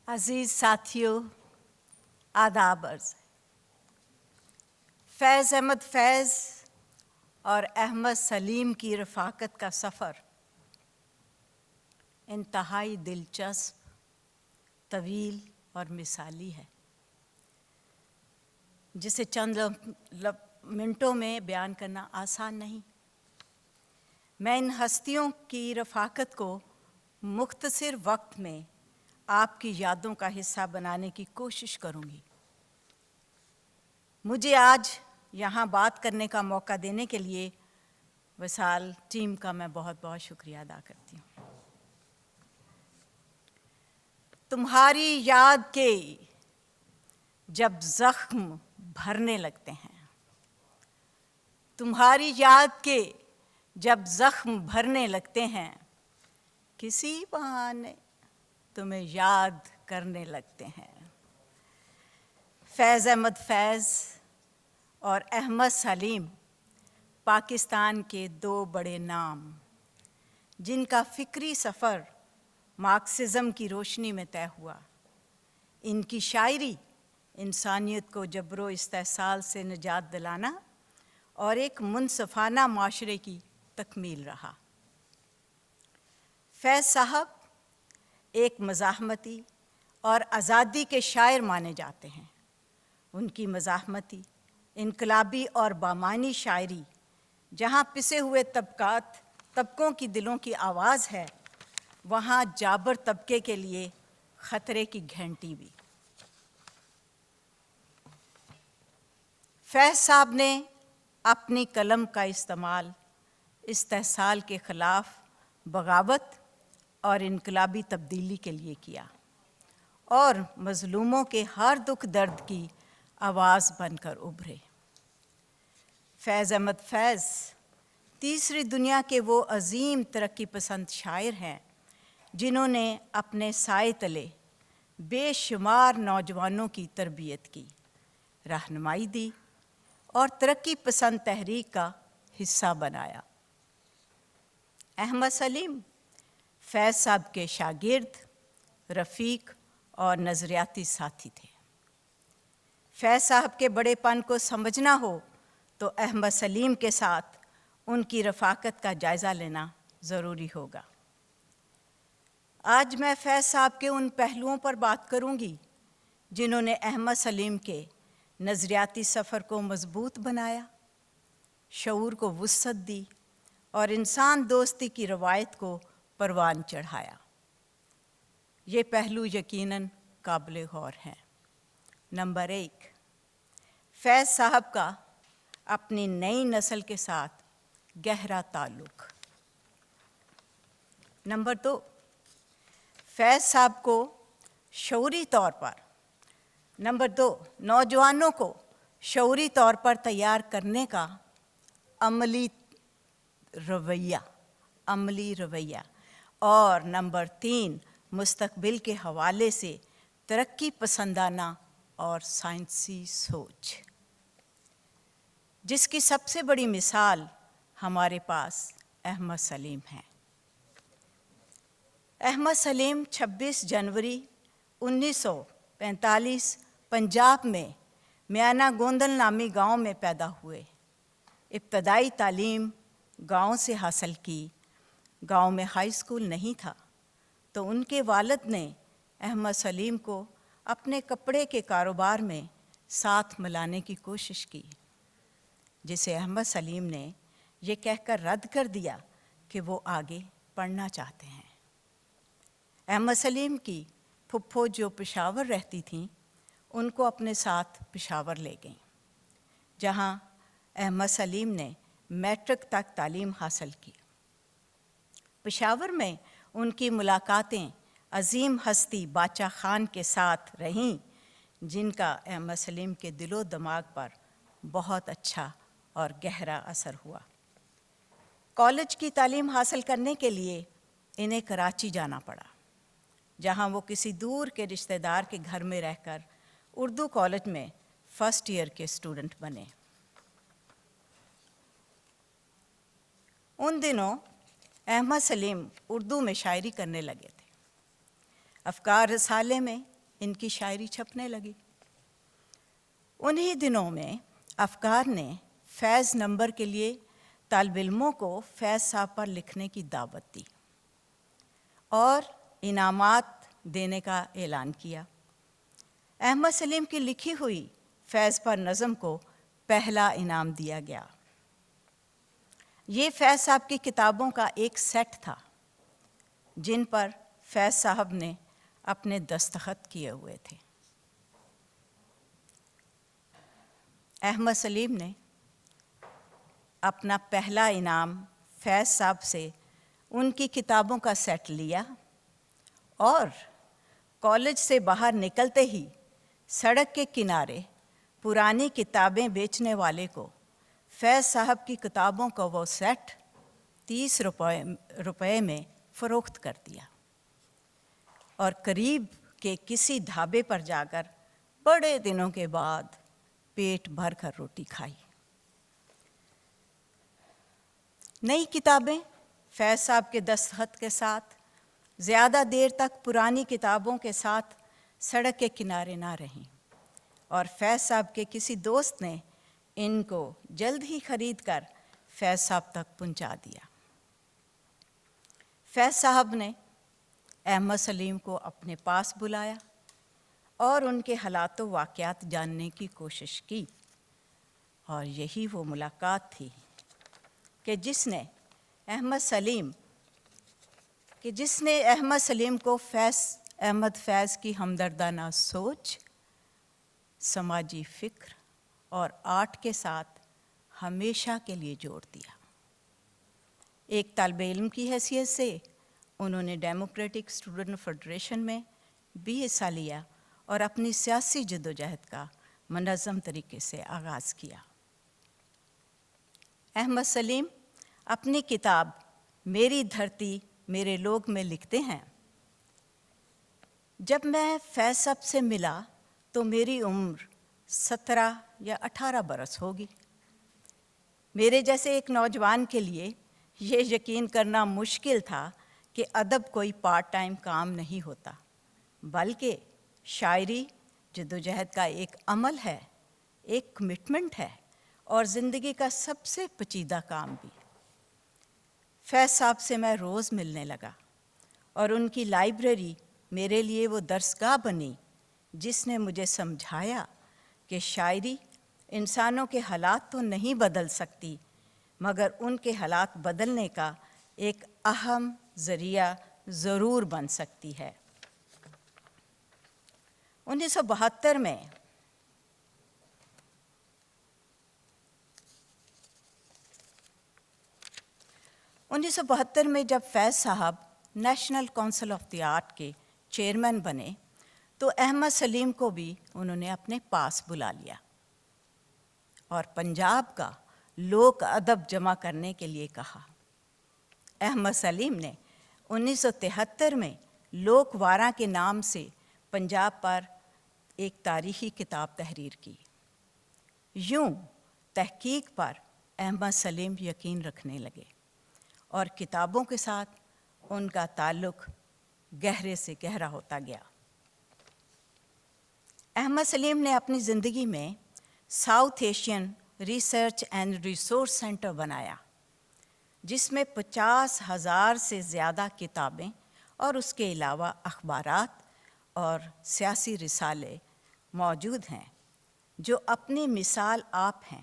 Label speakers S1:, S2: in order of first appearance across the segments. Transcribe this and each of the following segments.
S1: عزیز ساتھیوں، آداب عرض ہے۔ فیض احمد فیض اور احمد سلیم کی رفاقت کا سفر انتہائی دلچسپ، طویل اور مثالی ہے، جسے چند منٹوں میں بیان کرنا آسان نہیں۔ میں ان ہستیوں کی رفاقت کو مختصر وقت میں آپ کی یادوں کا حصہ بنانے کی کوشش کروں گی۔ مجھے آج یہاں بات کرنے کا موقع دینے کے لیے وصال ٹیم کا میں بہت بہت شکریہ ادا کرتی ہوں۔ تمہاری یاد کے جب زخم بھرنے لگتے ہیں، تمہاری یاد کے جب زخم بھرنے لگتے ہیں، کسی بہانے تمہیں یاد کرنے لگتے ہیں۔ فیض احمد فیض اور احمد سلیم پاکستان کے دو بڑے نام، جن کا فکری سفر مارکسزم کی روشنی میں طے ہوا۔ ان کی شاعری انسانیت کو جبر و استحصال سے نجات دلانا اور ایک منصفانہ معاشرے کی تکمیل رہا۔ فیض صاحب ایک مزاحمتی اور آزادی کے شاعر مانے جاتے ہیں۔ ان کی مزاحمتی، انقلابی اور بامعنی شاعری جہاں پسے ہوئے طبقوں کی دلوں کی آواز ہے، وہاں جابر طبقے کے لیے خطرے کی گھنٹی بھی۔ فیض صاحب نے اپنی قلم کا استعمال استحصال کے خلاف بغاوت اور انقلابی تبدیلی کے لیے کیا اور مظلوموں کے ہر دکھ درد کی آواز بن کر ابھرے۔ فیض احمد فیض تیسری دنیا کے وہ عظیم ترقی پسند شاعر ہیں جنہوں نے اپنے سائے تلے بے شمار نوجوانوں کی تربیت کی، رہنمائی دی اور ترقی پسند تحریک کا حصہ بنایا۔ احمد سلیم فیض صاحب کے شاگرد، رفیق اور نظریاتی ساتھی تھے۔ فیض صاحب کے بڑے پن کو سمجھنا ہو تو احمد سلیم کے ساتھ ان کی رفاقت کا جائزہ لینا ضروری ہوگا۔ آج میں فیض صاحب کے ان پہلوؤں پر بات کروں گی جنہوں نے احمد سلیم کے نظریاتی سفر کو مضبوط بنایا، شعور کو وسعت دی اور انسان دوستی کی روایت کو پروان چڑھایا۔ یہ پہلو یقیناً قابل غور ہیں۔ نمبر 1، فیض صاحب کا اپنی نئی نسل کے ساتھ گہرا تعلق۔ نمبر 2، فیض صاحب کو شعوری طور پر نوجوانوں کو شعوری طور پر تیار کرنے کا عملی رویہ اور نمبر 3، مستقبل کے حوالے سے ترقی پسندانہ اور سائنسی سوچ، جس کی سب سے بڑی مثال ہمارے پاس احمد سلیم ہیں۔ احمد سلیم 26 جنوری 1945 پنجاب میں میانہ گوندل نامی گاؤں میں پیدا ہوئے۔ ابتدائی تعلیم گاؤں سے حاصل کی۔ گاؤں میں ہائی اسکول نہیں تھا تو ان کے والد نے احمد سلیم کو اپنے کپڑے کے کاروبار میں ساتھ ملانے کی کوشش کی، جسے احمد سلیم نے یہ کہہ کر رد کر دیا کہ وہ آگے پڑھنا چاہتے ہیں۔ احمد سلیم کی پھپھو جو پشاور رہتی تھیں، ان کو اپنے ساتھ پشاور لے گئیں، جہاں احمد سلیم نے میٹرک تک تعلیم حاصل کی۔ پشاور میں ان کی ملاقاتیں عظیم ہستی باچا خان کے ساتھ رہیں، جن کا احمد سلیم کے دل و دماغ پر بہت اچھا اور گہرا اثر ہوا۔ کالج کی تعلیم حاصل کرنے کے لیے انہیں کراچی جانا پڑا، جہاں وہ کسی دور کے رشتہ دار کے گھر میں رہ کر اردو کالج میں فرسٹ ایئر کے اسٹوڈنٹ بنے۔ ان دنوں احمد سلیم اردو میں شاعری کرنے لگے تھے۔ افکار رسالے میں ان کی شاعری چھپنے لگی۔ انہی دنوں میں افکار نے فیض نمبر کے لیے طالب علموں کو فیض صاحب پر لکھنے کی دعوت دی اور انعامات دینے کا اعلان کیا۔ احمد سلیم کی لکھی ہوئی فیض پر نظم کو پہلا انعام دیا گیا۔ یہ فیض صاحب کی کتابوں کا ایک سیٹ تھا جن پر فیض صاحب نے اپنے دستخط کیے ہوئے تھے۔ احمد سلیم نے اپنا پہلا انعام فیض صاحب سے ان کی کتابوں کا سیٹ لیا اور کالج سے باہر نکلتے ہی سڑک کے کنارے پرانی کتابیں بیچنے والے کو فیض صاحب کی کتابوں کا وہ سیٹ 30 روپے میں فروخت کر دیا اور قریب کے کسی ڈھابے پر جا کر بڑے دنوں کے بعد پیٹ بھر کر روٹی کھائی۔ نئی کتابیں فیض صاحب کے دستخط کے ساتھ زیادہ دیر تک پرانی کتابوں کے ساتھ سڑک کے کنارے نہ رہیں اور فیض صاحب کے کسی دوست نے ان کو جلد ہی خرید کر فیض صاحب تک پہنچا دیا۔ فیض صاحب نے احمد سلیم کو اپنے پاس بلایا اور ان کے حالات و واقعات جاننے کی کوشش کی، اور یہی وہ ملاقات تھی کہ جس نے احمد سلیم کو فیض کی ہمدردانہ سوچ، سماجی فکر اور آرٹ کے ساتھ ہمیشہ کے لیے جوڑ دیا۔ ایک طالب علم کی حیثیت سے انہوں نے ڈیموکریٹک اسٹوڈنٹ فیڈریشن میں بھی حصہ لیا اور اپنی سیاسی جدوجہد کا منظم طریقے سے آغاز کیا۔ احمد سلیم اپنی کتاب میری دھرتی میرے لوگ میں لکھتے ہیں، جب میں فیض صاحب سے ملا تو میری عمر 17 یا 18 برس ہوگی۔ میرے جیسے ایک نوجوان کے لیے یہ یقین کرنا مشکل تھا کہ ادب کوئی پارٹ ٹائم کام نہیں ہوتا، بلکہ شاعری جدوجہد کا ایک عمل ہے، ایک کمٹمنٹ ہے اور زندگی کا سب سے پیچیدہ کام بھی۔ فیض صاحب سے میں روز ملنے لگا اور ان کی لائبریری میرے لیے وہ درسگاہ بنی جس نے مجھے سمجھایا کہ شاعری انسانوں کے حالات تو نہیں بدل سکتی، مگر ان کے حالات بدلنے کا ایک اہم ذریعہ ضرور بن سکتی ہے۔ 1972 میں جب فیض صاحب national council of the art کے چیئرمین بنے تو احمد سلیم کو بھی انہوں نے اپنے پاس بلا لیا اور پنجاب کا لوک ادب جمع کرنے کے لیے کہا۔ احمد سلیم نے 1973 میں لوک واراں کے نام سے پنجاب پر ایک تاریخی کتاب تحریر کی۔ یوں تحقیق پر احمد سلیم یقین رکھنے لگے اور کتابوں کے ساتھ ان کا تعلق گہرے سے گہرا ہوتا گیا۔ احمد سلیم نے اپنی زندگی میں south Asian research and resource centre بنایا، جس میں 50,000 سے زیادہ کتابیں اور اس کے علاوہ اخبارات اور سیاسی رسالے موجود ہیں، جو اپنی مثال آپ ہیں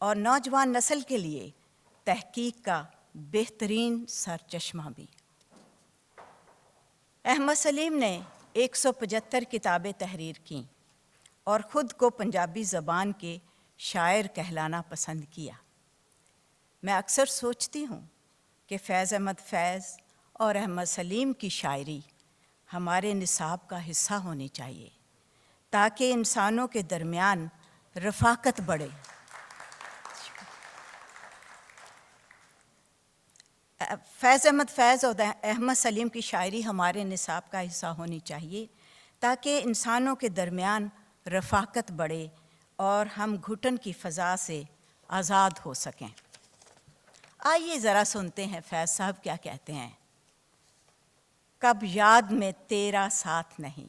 S1: اور نوجوان نسل کے لیے تحقیق کا بہترین سرچشمہ بھی۔ احمد سلیم نے 175 کتابیں تحریر کیں اور خود کو پنجابی زبان کے شاعر کہلانا پسند کیا۔ میں اکثر سوچتی ہوں کہ فیض احمد فیض اور احمد سلیم کی شاعری ہمارے نصاب کا حصہ ہونی چاہیے تاکہ انسانوں کے درمیان رفاقت بڑھے۔ فیض احمد فیض اور احمد سلیم کی شاعری ہمارے نصاب کا حصہ ہونی چاہیے تاکہ انسانوں کے درمیان رفاقت بڑھے اور ہم گھٹن کی فضا سے آزاد ہو سکیں۔ آئیے ذرا سنتے ہیں فیض صاحب کیا کہتے ہیں۔ کب یاد میں تیرا ساتھ نہیں،